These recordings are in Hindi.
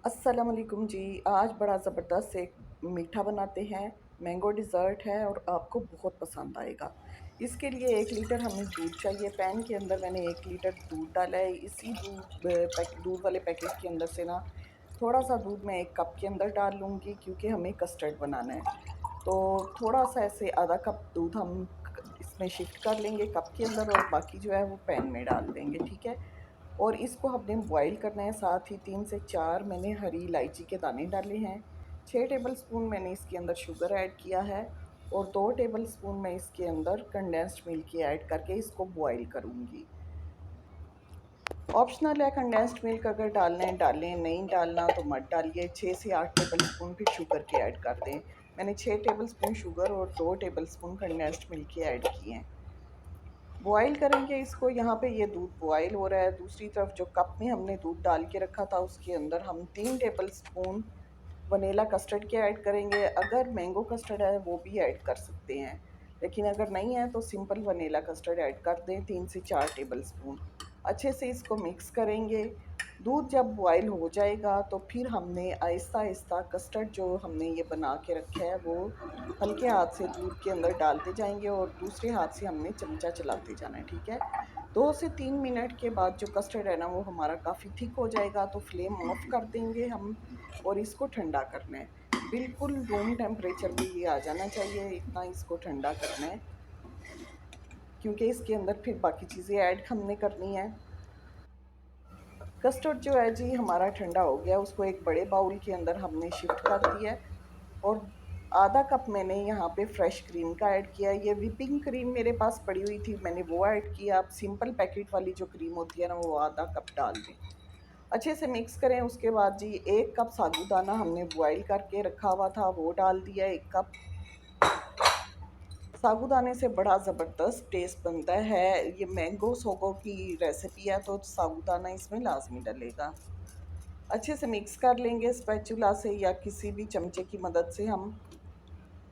अस्सलाम वालेकुम जी। आज बड़ा ज़बरदस्त एक मीठा बनाते हैं। मैंगो डिज़र्ट है और आपको बहुत पसंद आएगा। इसके लिए 1 लीटर हमें दूध चाहिए। पैन के अंदर मैंने 1 लीटर दूध डाला है। इसी दूध वाले पैकेट के अंदर से ना थोड़ा-सा दूध मैं 1 कप के अंदर डाल लूँगी, क्योंकि हमें कस्टर्ड बनाना है। तो थोड़ा-सा ऐसे आधा कप दूध हम इसमें शिफ्ट कर लेंगे कप के अंदर, और बाकी जो है वो पैन में डाल देंगे, ठीक है? और इसको हमने बॉईल करना है। साथ ही 3 से 4 मैंने हरी इलायची के दाने डाले हैं। 6 टेबलस्पून मैंने इसके अंदर शुगर ऐड किया है, और 2 टेबलस्पून मैं इसके अंदर कंडेंस्ड मिल्क ऐड करके इसको बॉईल करूँगी। ऑप्शनल है, कंडेंस्ड मिल्क अगर डालना है डालें, नहीं डालना तो मत डालिए। 6 से 8 टेबलस्पून फिर शुगर के ऐड कर दें। मैंने 6 टेबलस्पून शुगर और 2 टेबलस्पून कंडेंस्ड मिल्क के ऐड किए हैं। बॉयल करेंगे इसको। यहाँ पे ये दूध बॉयल हो रहा है। दूसरी तरफ जो कप में हमने दूध डाल के रखा था उसके अंदर हम 3 टेबलस्पून वनीला कस्टर्ड के ऐड करेंगे। अगर मैंगो कस्टर्ड है वो भी ऐड कर सकते हैं, लेकिन अगर नहीं है तो सिंपल वनीला कस्टर्ड ऐड कर दें 3 से 4 टेबलस्पून। अच्छे से इसको मिक्स करेंगे। दूध जब बॉयल हो जाएगा तो फिर हमने आहिस्ता आहिस्ता कस्टर्ड जो हमने ये बना के रखा है वो हल्के हाथ से दूध के अंदर डालते जाएंगे, और दूसरे हाथ से हमने चमचा चलाते जाना है, ठीक है? 2 से 3 मिनट के बाद जो कस्टर्ड है ना वो हमारा काफ़ी थिक हो जाएगा, तो फ्लेम ऑफ कर देंगे हम, और इसको ठंडा करना है। बिल्कुल रूम टेम्परेचर पे ये आ जाना चाहिए, इतना इसको ठंडा करना है, क्योंकि इसके अंदर फिर बाकी चीज़ें ऐड हमने करनी है। कस्टर्ड जो है जी हमारा ठंडा हो गया, उसको एक बड़े बाउल के अंदर हमने शिफ्ट कर दिया है, और आधा कप मैंने यहाँ पे फ्रेश क्रीम का ऐड किया है। ये व्हिपिंग क्रीम मेरे पास पड़ी हुई थी, मैंने वो ऐड किया। आप सिंपल पैकेट वाली जो क्रीम होती है ना वो आधा कप डाल दें। अच्छे से मिक्स करें। उसके बाद जी 1 कप साबूदाना हमने बॉयल करके रखा हुआ था वो डाल दिया 1 कप। साबूदाने से बड़ा ज़बरदस्त टेस्ट बनता है। ये मैंगो सोगो की रेसिपी है तो साबूदाना इसमें लाज़मी डलेगा। अच्छे से मिक्स कर लेंगे स्पैचुला से या किसी भी चमचे की मदद से हम।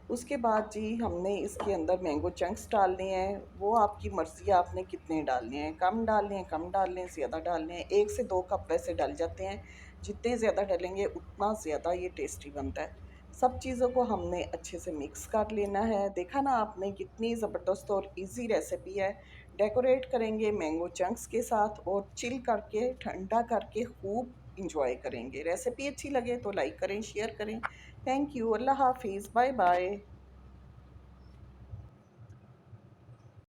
उसके बाद जी हमने इसके अंदर मैंगो चंक्स डालने हैं। वो आपकी मर्ज़ी है आपने कितने डालने हैं, कम डालने हैं कम डालने हैं, ज़्यादा डालने हैं। 1 से 2 कप वैसे डल जाते हैं। जितने ज़्यादा डलेंगे उतना ज़्यादा ये टेस्टी बनता है। सब चीज़ों को हमने अच्छे से मिक्स कर लेना है। देखा ना आपने कितनी ज़बरदस्त और ईज़ी रेसिपी है। डेकोरेट करेंगे मैंगो चंक्स के साथ, और चिल करके ठंडा करके खूब इंजॉय करेंगे। रेसिपी अच्छी लगे तो लाइक करें, शेयर करें। Thank you. अल्लाह हाफ़िज़। Bye bye.